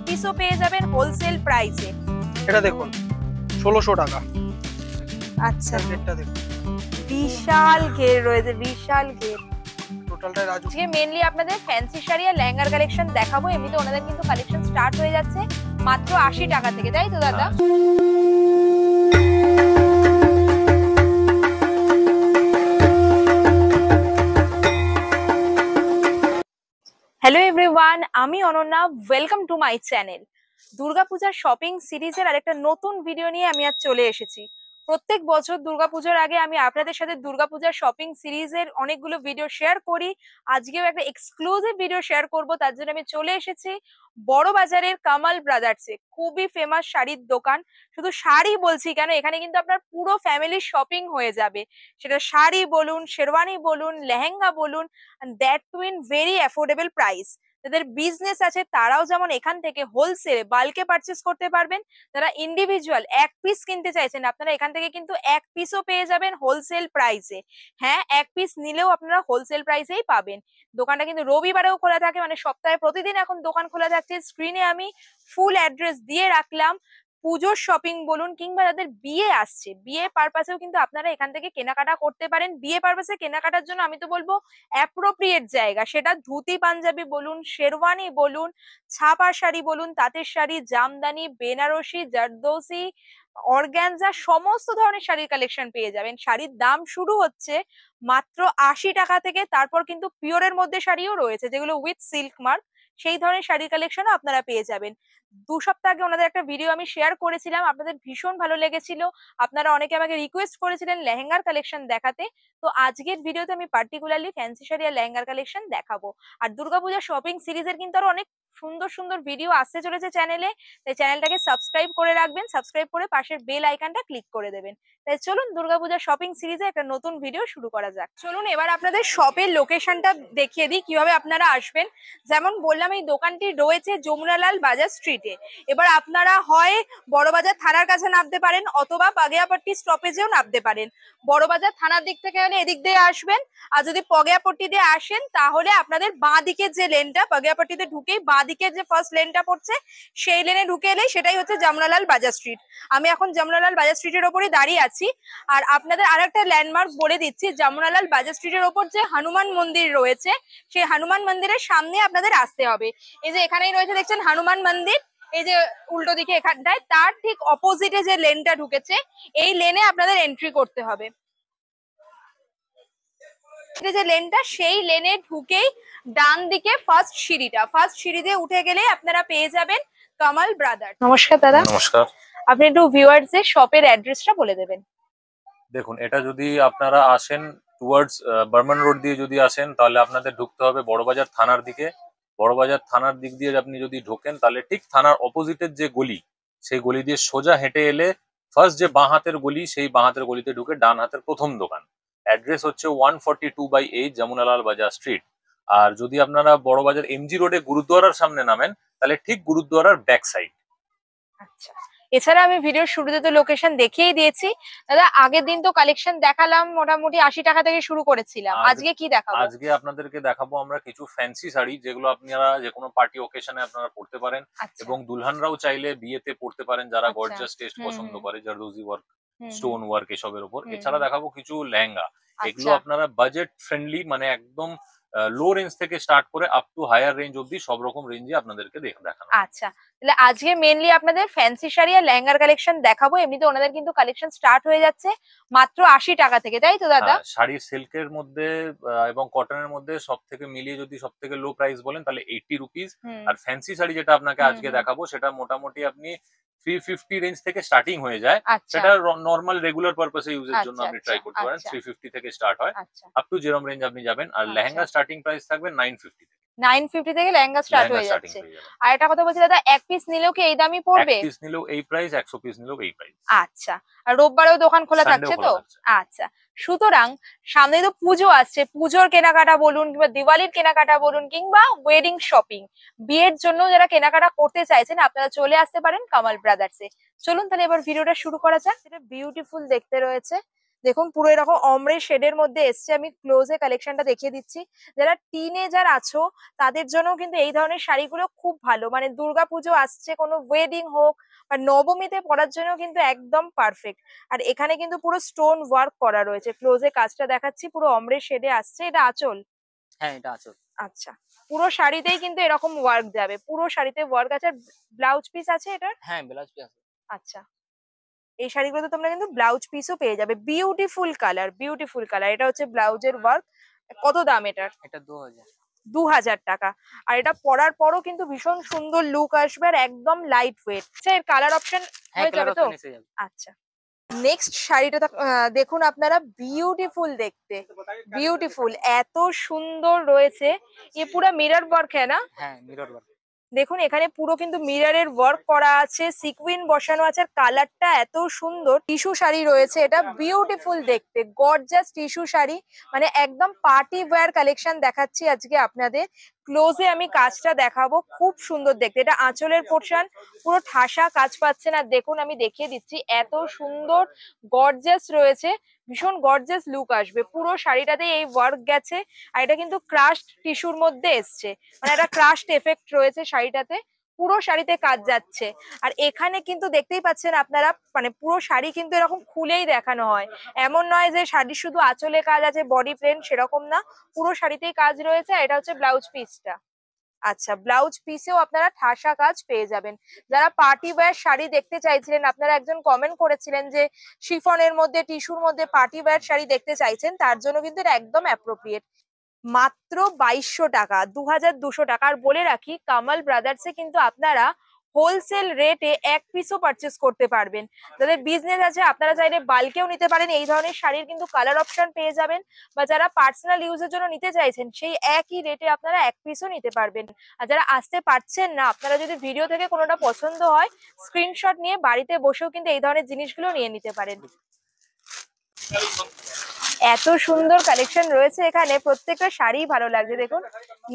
পিসও পেয়ে যাবেন হোলসেল প্রাইসে। এটা দেখুন 1600 টাকা। আচ্ছা, এটা দেখুন বিশাল ঘের রয়েছে, বিশাল ঘের। টোটালটাই রাজু। আজকে মেইনলি আপনাদের ফ্যান্সি শাড়ি আর লেহেঙ্গার কালেকশন দেখাবো। এমনিতে ওনাদের কিন্তু কালেকশন স্টার্ট হয়ে যাচ্ছে মাত্র 80 টাকা থেকে, তাই তো দাদা? হ্যালো এভরিওয়ান, আমি Ananya, welcome to my channel. দুর্গাপূজার শপিং সিরিজের আরেকটা নতুন ভিডিও নিয়ে আমি আজ চলে এসেছি। প্রত্যেক বছর দুর্গাপূজার আগে আমি আপনাদের সাথে দুর্গাপূজার শপিং সিরিজের অনেকগুলো ভিডিও শেয়ার করি। আজকেও একটা এক্সক্লুসিভ ভিডিও শেয়ার করব, তার জন্য আমি চলে এসেছি বড় বাজারের কামাল ব্রাদার্সে। খুবই ফেমাস শাড়ির দোকান। শুধু শাড়ি বলছি কেন, এখানে কিন্তু আপনার পুরো ফ্যামিলির শপিং হয়ে যাবে। সেটা শাড়ি বলুন, শেরওয়ানি বলুন, লেহেঙ্গা বলুন, that too in very affordable price. যাদের বিজনেস আছে তারাও যেমন এখান থেকে হোলসেলে বাল্কে পারচেস করতে পারবেন। যারা ইন্ডিভিজুয়াল এক পিস কিনতে চাইছেন, আপনারা এখান থেকে কিন্তু এক পিসও পেয়ে যাবেন হোলসেল প্রাইসে। হ্যাঁ, এক পিস নিলেও আপনারা হোলসেল প্রাইসেই পাবেন। দোকানটা কিন্তু রবিবারেও খোলা থাকে, মানে সপ্তাহে প্রতিদিন এখন দোকান খোলা থাকছে। স্ক্রিনে আমি ফুল অ্যাড্রেস দিয়ে রাখলাম। পুজোর শপিং বলুন কিংবা যাদের বিয়ে আসছে, বিয়ে পারপাসেও কিন্তু আপনারা এখান থেকে কেনাকাটা করতে পারেন। বিয়ে পারপাসে কেনাকাটার জন্য আমি তো বলবো অ্যাপ্রোপ্রিয়েট জায়গা। সেটা ধুতি পাঞ্জাবি বলুন, শেরওয়ানি বলুন, ছাপা শাড়ি বলুন, তাঁতের শাড়ি, জামদানি, বেনারসি, জারদৌসি, অর্গানজা, সমস্ত ধরনের শাড়ির কালেকশন পেয়ে যাবেন। শাড়ির দাম শুরু হচ্ছে মাত্র 80 টাকা থেকে। তারপর কিন্তু পিওরের মধ্যে শাড়িও রয়েছে যেগুলো উইথ সিল্ক মার্ক, সেই ধরনের শাড়ির কালেকশনও আপনারা পেয়ে যাবেন। 2 সপ্তাহ আগে ওনাদের একটা ভিডিও আমি শেয়ার করেছিলাম, আপনাদের ভীষণ ভালো লেগেছিল। আপনারা অনেকে আমাকে রিকোয়েস্ট করেছিলেন লেহেঙ্গার কালেকশন দেখাতে। তো আজকের ভিডিওতে আমি পার্টিকুলারলি ফ্যান্সি শাড়ি আর লেহেঙ্গার কালেকশন দেখাবো। আর দুর্গাপূজা শপিং সিরিজের কিন্তু আরো অনেক সুন্দর সুন্দর ভিডিও আসতে চলেছে চ্যানেলে, তাই চ্যানেলটাকে সাবস্ক্রাইব করে রাখবেন। সাবস্ক্রাইব করে পাশের বেল আইকনটা ক্লিক করে দেবেন। তাই চলুন দুর্গাপূজা শপিং সিরিজে একটা নতুন ভিডিও শুরু করা যাক। চলুন এবার আপনাদের শপের লোকেশনটা দেখিয়ে দিই কিভাবে আপনারা আসবেন। যেমন বললাম, এই দোকানটি রয়েছে যমুনালাল বাজার স্ট্রিটে। এবার আপনারা হয় বড়বাজার থানার কাছে নামতে পারেন অথবা পাগিয়াপট্টি স্টপেজেও নামতে পারেন। বড়বাজার থানার দিক থেকে হলে এদিক দিয়ে আসবেন, আর যদি পগিয়াপট্টি দিয়ে আসেন তাহলে আপনাদের বাঁ দিকের যে লেনটা, পাগিয়াপট্টিতে ঢুকেই বাঁ দিকের যে ফার্স্ট লেনটা পড়ছে সেই লেনে ঢুকে এলেই সেটাই হচ্ছে যমুনালাল বাজার স্ট্রিট। আমি এখন যমুনালাল বাজার স্ট্রিটের ওপরই দাঁড়িয়ে আছি। আর আপনাদের আরেকটা ল্যান্ডমার্ক বলে দিচ্ছি, যমুনালাল বাজার স্ট্রিটের ওপর যে হনুমান মন্দির রয়েছে, সেই হনুমান মন্দিরের সামনে আপনাদের আসতে হবে। এই যে এখানেই রয়েছে দেখছেন হনুমান মন্দির, এই যে উল্টো দিকে এখানটায়, তার ঠিক অপোজিটে যে লেনটা ঢুকেছে এই লেনে আপনাদের এন্ট্রি করতে হবে। যে লেনটা, সেই লেনে ঢুকেই ডান দিকে ফার্স্ট সিঁড়ি দিয়ে উঠে গেলে আপনারা পেয়ে যাবেন কামাল ব্রাদার্স। নমস্কার দাদা। নমস্কার। আপনি একটু ভিউয়ার্সদের শপের অ্যাড্রেসটা বলে দেবেন। দেখুন, এটা যদি আপনারা আসেন টুয়ার্ডস বার্মান রোড দিয়ে যদি আসেন তাহলে আপনাদের ঢুকতে হবে বড়বাজার থানার দিকে। বড়বাজার থানার দিক দিয়ে আপনি যদি ঢোকেন তাহলে ঠিক থানার অপোজিটের যে গলি, সেই গলি দিয়ে সোজা হেঁটে এলে ফার্স্ট যে বাঁ হাতের গলি, সেই বাঁ হাতের গলিতে ঢুকে ডান হাতের প্রথম দোকান। অ্যাড্রেস হচ্ছে 142/8 যমুনালাল বাজার স্ট্রিট। আর যদি আপনারা বড়বাজার এমজি রোডে গুরুদ্বারার সামনে নামেন তাহলে ঠিক গুরুদ্বারার ব্যাক সাইড। আচ্ছা, এছাড়া আমি ভিডিওর শুরুতে তো লোকেশন দেখিয়েই দিয়েছি দাদা। আগের দিন তো কালেকশন দেখালাম মোটামুটি 80 টাকা থেকে শুরু করেছিলাম, আজকে কি দেখাবো? আজকে আপনাদেরকে দেখাবো আমরা কিছু ফ্যান্সি শাড়ি, যেগুলো আপনারা যে কোনো পার্টি ওকেশনে আপনারা পরতে পারেন। এবং দুলহানরাও চাইলে বিয়েতে পরতে পারেন যারা গর্জিয়াস টেস্ট পছন্দ করে, জারদৌসি ওয়ার্ক, স্টোন ওয়ার্ক এসবের উপর। এছাড়া দেখাবো কিছু লেহেঙ্গা। এগুলো আপনারা বাজেট ফ্রেন্ডলি, মানে একদম লো রেঞ্জ থেকে স্টার্ট করে আপ টু হায়ার রেঞ্জ অবধি সব রকম রেঞ্জে আপনাদেরকে দেখানো। আচ্ছা, তাহলে আজকে মেইনলি আপনাদের ফ্যান্সি শাড়ি আর লেহেঙ্গার কালেকশন দেখাবো। এমনিতে ওনাদের কিন্তু কালেকশন স্টার্ট হয়ে যাচ্ছে মাত্র 80 টাকা থেকে, তাই তো দাদা? শাড়ি সিল্কের মধ্যে এবং কটনের মধ্যে সব থেকে মিলিয়ে যদি সব থেকে লো প্রাইস বলেন তাহলে 80 রুপিস। আর ফ্যান্সি শাড়ি যেটা আপনাকে আজকে দেখাবো সেটা মোটামুটি আপনি 350 রেঞ্জ থেকে স্টার্টিং হয়ে যায়। সেটা নরমাল রেগুলার পারপাসে ইউজের জন্য আপনি ট্রাই করতে পারেন। 350 থেকে স্টার্ট হয়, আপ টু যেরকম রেঞ্জ আপনি যাবেন। আর লেহেঙ্গা স্টার্টিং প্রাইস থাকবে 950 থেকে। 950 থেকে লেহেঙ্গা স্টার্ট হয়ে যাচ্ছে। আর একটা কথা বলছি দাদা, এক পিস নিলেও কি এই দামই পড়বে? এক পিস নিলেও এই প্রাইস, 100 পিস নিলেও এই প্রাইস। আচ্ছা, আর রোববারেও দোকান খোলা থাকছে তো? আচ্ছা, সুতরাং সামনে তো পুজো আসছে, পুজোর কেনাকাটা বলুন কিংবা দিওয়ালির কেনাকাটা বলুন কিংবা ওয়েডিং শপিং, বিয়ের জন্য যারা কেনাকাটা করতে চাইছেন আপনারা চলে আসতে পারেন কামাল ব্রাদার্সে। চলুন তাহলে এবার ভিডিওটা শুরু করা যাক। এটা বিউটিফুল দেখতে রয়েছে, দেখুন পুরো এরকম অমরে শেডের মধ্যে এসছে। আমি ক্লোজে কালেকশনটা দেখিয়ে দিচ্ছি। যারা টিনেজার আছো তাদের জন্য কিন্তু এই ধরনের শাড়িগুলো খুব ভালো, মানে দুর্গাপুজো আসছে, কোনো ওয়েডিং হোক বা নবমীতে পরার জন্য কিন্তু একদম পারফেক্ট। আর এখানে কিন্তু পুরো স্টোন ওয়ার্ক করা রয়েছে। ক্লোজে কাজটা দেখাচ্ছি, পুরো অমরে শেডে আসছে। এটা আঁচল? হ্যাঁ এটা আঁচল। আচ্ছা, পুরো শাড়িতেই কিন্তু এরকম ওয়ার্ক যাবে, পুরো শাড়িতে ওয়ার্ক আছে। ব্লাউজ পিস আছে এটার? হ্যাঁ ব্লাউজ পিস আছে। আচ্ছা, এই শাড়িগুলোতে তোমরা কিন্তু ব্লাউজ পিসও পেয়ে যাবে। Beautiful colour, beautiful colour. এটা হচ্ছে ব্লাউজের ওয়ার্ক। কত দাম এটার? এটা 2000। 2000 টাকা। আর এটা পরার পরও কিন্তু ভীষণ সুন্দর লুক আসবে আর একদম লাইট ওয়েট। আচ্ছা, এর কালার অপশন হ্যাঁ হয়ে যাবে কালার তো? অপশন এসে যাবে। আচ্ছা, নেক্সট শাড়িটা দেখুন আপনারা, বিউটিফুল দেখতে, বিউটিফুল, এত সুন্দর রয়েছে। ये पूरा मिरर वर्क है ना? হ্যাঁ মিরর ওয়ার্ক। দেখুন এখানে পুরো কিন্তু মিররের ওয়ার্ক করা আছে, সিকুইন বসানো আছে, আর কালারটা এত সুন্দর। টিস্যু শাড়ি রয়েছে, এটা বিউটিফুল দেখতে, গর্জাস টিস্যু শাড়ি, মানে একদম পার্টি ওয়্যার কালেকশন দেখাচ্ছি আজকে আপনাদের। ক্লোজে আমি কাজটা দেখাবো, খুব সুন্দর দেখতে। এটা আঁচলের পোর্শন, পুরো ঠাসা কাজ পাচ্ছেন। আর দেখুন আমি দেখিয়ে দিচ্ছি, এত সুন্দর গর্জাস রয়েছে, ভীষণ গর্জাস লুক আসবে। পুরো শাড়িটাতে এই ওয়ার্ক গেছে। আর এটা কিন্তু ক্রাশড টিস্যুর মধ্যে এসছে, মানে একটা ক্রাশড এফেক্ট রয়েছে শাড়িটাতে, পুরো শাড়িতে কাজ যাচ্ছে। আর এখানে কিন্তু দেখতেই পাচ্ছেন আপনারা, মানে পুরো শাড়ি কিন্তু এরকম খুলেই দেখানো হয়, এমন নয় যে শাড়ি শুধু আঁচলে কাজ আছে বডি প্লেন, সেরকম না, পুরো শাড়িতেই কাজ রয়েছে। আর এটা হচ্ছে ব্লাউজ পিসটা। আচ্ছা, ব্লাউজ পিসেও আপনারা ঠাসা কাজ পেয়ে যাবেন। যারা পার্টি ওয়্যার শাড়ি দেখতে চাইছিলেন, আপনারা একজন কমেন্ট করেছিলেন যে শিফনের মধ্যে, টিস্যুর মধ্যে পার্টি ওয়্যার শাড়ি দেখতে চাইছেন, তার জন্য কিন্তু এটা একদম অ্যাপ্রোপ্রিয়েট। মাত্র 2200 টাকা, 2200 টাকা। আর বলে রাখি, কামাল ব্রাদার্সে কিন্তু আপনারা হোলসেল রেটে এক পিসও পারচেস করতে পারবেন। যাদের বিজনেস আছে আপনারা চাইলে বাল্কেও নিতে পারেন। এই ধরনের শাড়ির কিন্তু কালার অপশন পেয়ে যাবেন। বা যারা পার্সোনাল ইউজের জন্য নিতে চাইছেন, সেই একই রেটে আপনারা এক পিসও নিতে পারবেন। আর যারা আসতে পারছেন না, আপনারা যদি ভিডিও থেকে কোনোটা পছন্দ হয়, স্ক্রিনশট নিয়ে বাড়িতে বসেও কিন্তু এই ধরনের জিনিসগুলো নিয়ে নিতে পারেন। এত সুন্দর কালেকশন রয়েছে এখানে, প্রত্যেকটা শাড়ি ভালো লাগছে। দেখুন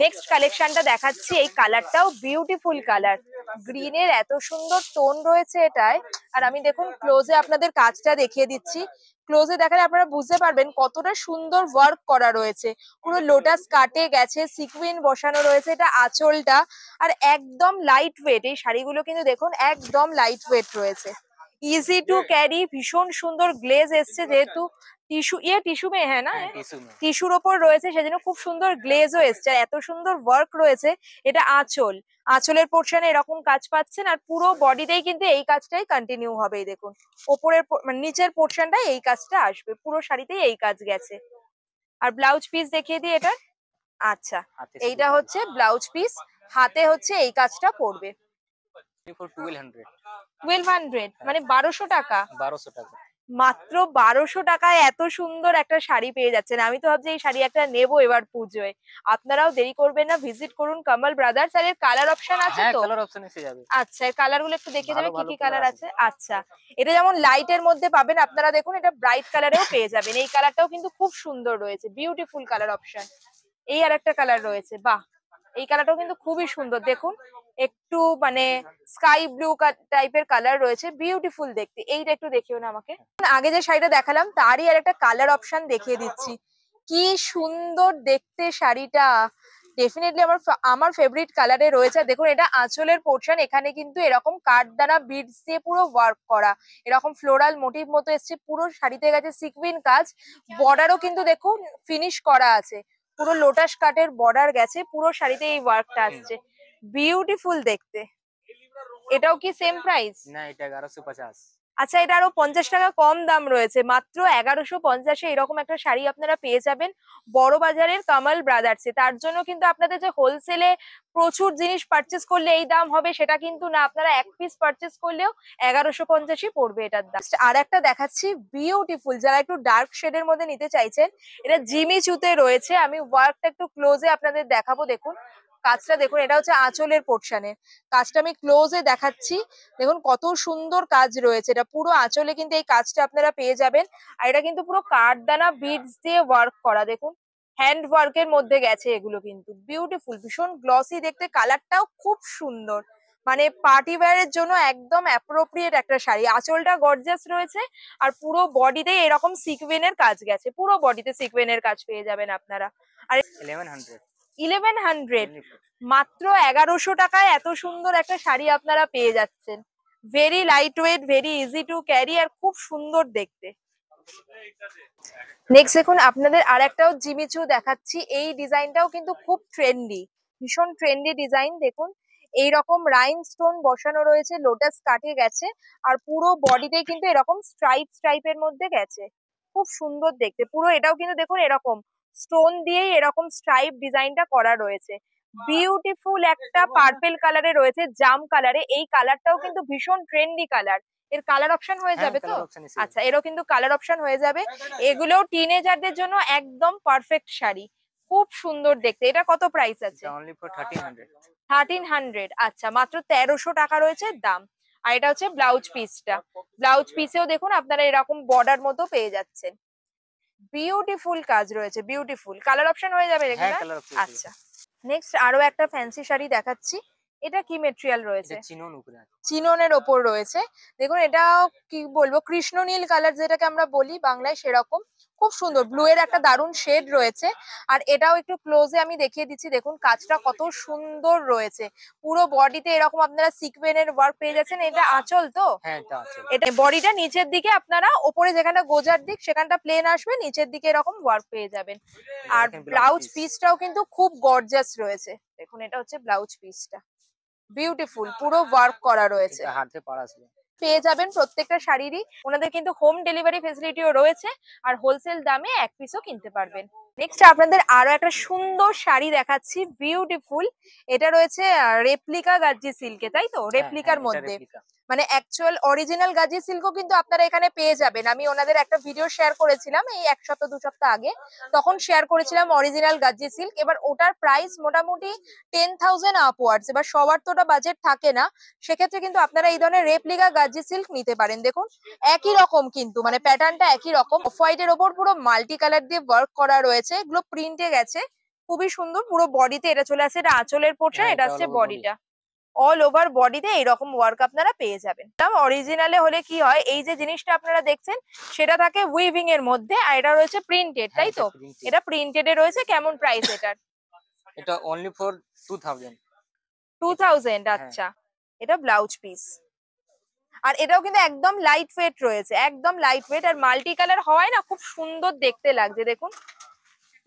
নেক্সট কালেকশনটা দেখাচ্ছি, এই কালারটাও বিউটিফুল কালার, গ্রিনের এত সুন্দর টোন রয়েছে এটায়। আর আমি দেখুন ক্লোজে আপনাদের কাজটা দেখিয়ে দিচ্ছি। ক্লোজে দেখালে আপনারা বুঝতে পারবেন কতটা সুন্দর ওয়ার্ক করা রয়েছে। পুরো লোটাস কাটে গেছে, সিকুইন বসানো রয়েছে, এটা আঁচলটা। আর একদম লাইট ওয়েট, এই শাড়িগুলো কিন্তু দেখুন একদম লাইট ওয়েট রয়েছে, ইজি টু ক্যারি, ভীষণ সুন্দর গ্লেজ এসছে, যেহেতু টিস্যু, টিস্যু মে হ্যাঁ না, হ্যাঁ টিস্যু में। টিস্যুর ওপর রয়েছে, সেজন্য খুব সুন্দর গ্লেজও এসছে। আর এত সুন্দর ওয়ার্ক রয়েছে। এটা আঁচল, আঁচলের পোর্শনে এরকম কাজ পাচ্ছেন। আর পুরো বডিতেই কিন্তু এই কাজটাই কন্টিনিউ হবে। এই দেখুন ওপরের মানে নিচের পোর্শনটাই এই কাজটা আসবে, পুরো শাড়িতেই এই কাজ গেছে। আর ব্লাউজ পিস দেখিয়ে দিই এটা। আচ্ছা, হাতে এইটা হচ্ছে ব্লাউজ পিস, হাতে হচ্ছে এই কাজটা পড়বে। ফর 1200। 1200 মানে 1200 টাকা। 1200 টাকা। মাত্র 1200 টাকায় এত সুন্দর একটা শাড়ি পেয়ে যাচ্ছেন। আমি তো ভাবছি এই শাড়ি একটা নেবো এবার পুজোয়। আপনারাও দেরি করবেন না, ভিজিট করুন কামাল ব্রাদার্স। আর এর কালার অপশন আছে হ্যাঁ তো? কালার অপশন এসে যাবে। আচ্ছা, এর কালার গুলো একটু দেখে ভালো দেবে কি ভালো কি colour কালার আছে। আছে। আচ্ছা, এটা যেমন লাইটের মধ্যে পাবেন আপনারা, দেখুন এটা ব্রাইট কালারেও পেয়ে যাবেন। এই কালারটাও কিন্তু খুব সুন্দর রয়েছে, বিউটিফুল কালার অপশন। এই আর একটা কালার রয়েছে, বাহ, এই কালারটাও কিন্তু খুবই সুন্দর। দেখুন একটু মানে স্কাই ব্লু টাইপের কালার রয়েছে, বিউটিফুল দেখতে। এইটা একটু দেখিও না আমাকে। আগে যে শাড়িটা দেখালাম তারই আর একটা কালার অপশন দেখিয়ে দিচ্ছি, কি সুন্দর দেখতে শাড়িটা। ডেফিনেটলি আমার ফেভারিট কালারে রয়েছে। দেখুন এটা আঁচলের পোর্শন, এখানে কিন্তু এরকম কাঠদানা বিডস দিয়ে পুরো ওয়ার্ক করা, এরকম ফ্লোরাল মোটিভ মতো এসছে। পুরো শাড়িতে গেছে সিকুইন কাজ, বর্ডারও কিন্তু দেখুন ফিনিশ করা আছে, পুরো লোটাস কাটের বর্ডার গেছে, পুরো শাড়িতে এই ওয়ার্কটা আসছে, বিউটিফুল দেখতে। এটাও কি সেম প্রাইস? না এটা 1150। আচ্ছা, এটা আরো 50 টাকা কম দাম রয়েছে, মাত্র 1150-এ এরকম একটা শাড়ি আপনারা পেয়ে যাবেন বড় বাজারের কামাল ব্রাদার্সে। তার জন্য কিন্তু আপনাদের যে হোলসেলে প্রচুর জিনিস পারচেস করলে এই দাম হবে সেটা কিন্তু না, আপনারা এক পিস পারচেস করলেও 1150-ই পড়বে এটার দাম। আর একটা দেখাচ্ছি বিউটিফুল, যারা একটু ডার্ক শেডের মধ্যে নিতে চাইছেন, এটা জিমি চুতে রয়েছে। আমি ওয়ার্কটা একটু ক্লোজে আপনাদের দেখাবো। দেখুন কাজটা দেখুন, এটা হচ্ছে আঁচলের পোর্শনের কাজটা, আমি ক্লোজে দেখাচ্ছি। দেখুন কত সুন্দর কাজ রয়েছে, এটা পুরো আঁচলে কিন্তু এই কাজটা আপনারা পেয়ে যাবেন। আর এটা কিন্তু পুরো কাঠদানা বিডস দিয়ে ওয়ার্ক করা, দেখুন হ্যান্ড ওয়ার্কের মধ্যে গেছে এগুলো, কিন্তু বিউটিফুল, ভীষণ গ্লসি দেখতে, কালারটাও খুব সুন্দর, মানে পার্টি ওয়্যারের জন্য একদম অ্যাপ্রোপ্রিয়েট একটা শাড়ি। আঁচলটা গর্জিয়াস রয়েছে আর পুরো বডিতে এরকম সিকোয়েনের কাজ গেছে, পুরো বডিতে সিকোয়েনের কাজ পেয়ে যাবেন আপনারা। আর 1100 1100 only for মাত্র 1100 টাকায় এত সুন্দর একটা শাড়ি আপনারা পেয়ে যাচ্ছেন। Very light weight, very easy to carry আর খুব সুন্দর দেখতে। নেক্সট দেখুন আপনাদের আর একটাও জিমিচু দেখাচ্ছি। এই ডিজাইনটাও কিন্তু খুব ট্রেন্ডি, ভীষণ ট্রেন্ডি ডিজাইন। দেখুন এইরকম রাইনস্টোন বসানো রয়েছে, লোটাস কাটে গেছে আর পুরো বডিতে কিন্তু এরকম স্ট্রাইপের মধ্যে গেছে, খুব সুন্দর দেখতে। পুরো এটাও কিন্তু দেখুন এরকম স্টোন দিয়েই এরকম স্ট্রাইপ ডিজাইনটা করা রয়েছে। বিউটিফুল একটা পার্পেল কালারে রয়েছে, জাম কালারে। এই কালারটাও কিন্তু ভীষণ ট্রেন্ডি কালার। এর কালার অপশন হয়ে যাবে তো? color option is আচ্ছা, এরও কিন্তু কালার অপশন হয়ে যাবে। এগুলোও টিনেজারদের জন্য একদম পারফেক্ট শাড়ি, খুব সুন্দর দেখতে। এটা কত প্রাইস আছে? only for 1300 1300। আচ্ছা, মাত্র 1300 টাকা রয়েছে দাম। আর এটা হচ্ছে ব্লাউজ পিসটা। ব্লাউজ পিসেও দেখুন আপনারা এরকম বর্ডার মতো পেয়ে যাচ্ছেন। বিউটিফুল কাজ রয়েছে, বিউটিফুল। কালার অপশন হয়ে যাবে হ্যাঁ এখানে? কালার অপশন আচ্ছা, নেক্সট আরো একটা ফ্যান্সি শাড়ি দেখাচ্ছি। এটা কি মেটেরিয়াল রয়েছে? এটা চিনন উপরে আছে চিননের ওপর রয়েছে। দেখুন এটা কি বলবো, কৃষ্ণ নীল কালার যেটাকে আমরা বলি বাংলায়, সেরকম খুব সুন্দর। ব্লু এর একটা দারুণ শেড রয়েছে। আর এটাও একটু ক্লোজে আমি দেখিয়ে দিচ্ছি, দেখুন কাজটা কত সুন্দর রয়েছে। পুরো বডিতে এরকম আপনারা সিকোয়েনের ওয়ার্ক পেয়ে যাচ্ছেন। এটা আঁচল তো? হ্যাঁ এটা আছে এটা বডিটা নিচের দিকে আপনারা, ওপরে যেখানটা গোজার দিক সেখানটা প্লেন আসবে, নিচের দিকে এরকম ওয়ার্ক পেয়ে যাবেন। আর দেখেন ব্লাউজ piece। পিসটাও কিন্তু খুব গর্জিয়াস রয়েছে। দেখুন এটা হচ্ছে ব্লাউজ পিসটা, বিউটিফুল, পুরো ওয়ার্ক করা রয়েছে। এটা হাতে পাড়া আসবে পেয়ে যাবেন প্রত্যেকটা শাড়িরই। ওনাদের কিন্তু হোম ডেলিভারি ফেসিলিটিও রয়েছে আর হোলসেল দামে এক পিসও কিনতে পারবেন। নেক্সট আপনাদের আরো একটা সুন্দর শাড়ি দেখাচ্ছি, বিউটিফুল। এটা রয়েছে রেপ্লিকা গাজি সিল্কে, তাই তো? রেপ্লিকার মধ্যে, মানে অ্যাকচুয়াল অরিজিনাল গাজি সিল্কও কিন্তু আপনারা এখানে পেয়ে যাবেন। আমি ওনাদের একটা ভিডিও শেয়ার করেছিলাম এই 1 সপ্তাহ 2 সপ্তাহ আগে, তখন শেয়ার করেছিলাম অরিজিনাল গাজি সিল্ক। এবার ওটার প্রাইস মোটামুটি 10,000 আপওয়ার্ডস। এবার সবার তো ওটা বাজেট থাকে না, সেক্ষেত্রে কিন্তু আপনারা এই ধরনের রেপ্লিকা গাজি সিল্ক নিতে পারেন। দেখুন একই রকম কিন্তু, মানে প্যাটার্নটা একই রকম। অফ হোয়াইটের ওপর পুরো মাল্টি কালার দিয়ে ওয়ার্ক করা রয়েছে, এগুলো প্রিন্টে গেছে, খুবই সুন্দর। পুরো বডিতে এটা চলে আসছে, এটা আঁচলের পোর্শন, এটা হচ্ছে বডিটা। অল ওভার বডিতে এইরকম ওয়ার্ক আপনারা পেয়ে যাবেন। অরিজিনালে হলে কি হয়, এই যে জিনিসটা আপনারা দেখছেন সেটা থাকে উইভিং এর মধ্যে, আর এটা রয়েছে প্রিন্টেড, তাই তো? এটা প্রিন্টেড এ রয়েছে। কেমন প্রাইস এটার? এটা only for 2000 2000। আচ্ছা, এটা ব্লাউজ পিস। আর এটাও কিন্তু একদম লাইট ওয়েট রয়েছে, একদম লাইট ওয়েট। আর মাল্টি কালার হওয়ায় না খুব সুন্দর দেখতে লাগছে। দেখুন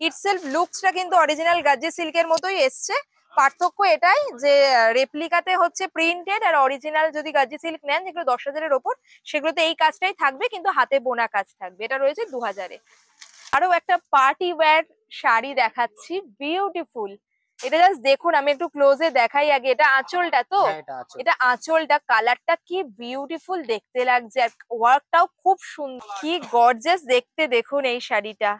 ইটসেলফ লুকসটা কিন্তু অরিজিনাল গাজি সিল্কের মতোই এসছে। পার্থক্য এটাই যে রেপ্লিকাতে হচ্ছে প্রিন্টেড, আর অরিজিনাল যদি গাজি সিল্ক নেন যেগুলো 10,000-এর ওপর, সেগুলোতে এই কাজটাই থাকবে, কিন্তু হাতে বোনা কাজ থাকবে। এটা রয়েছে 2000-এ। আরো একটা পার্টি ওয়্যার শাড়ি দেখাচ্ছি, বিউটিফুল। এটা জাস্ট দেখুন, আমি একটু ক্লোজে দেখাই আগে। এটা আঁচলটা তো? হ্যাঁ এটা আছে এটা আঁচলটা, কালারটা কি বিউটিফুল দেখতে লাগছে, আর ওয়ার্কটাও খুব সুন্দর, কি গর্জিয়াস দেখতে। দেখুন এই শাড়িটা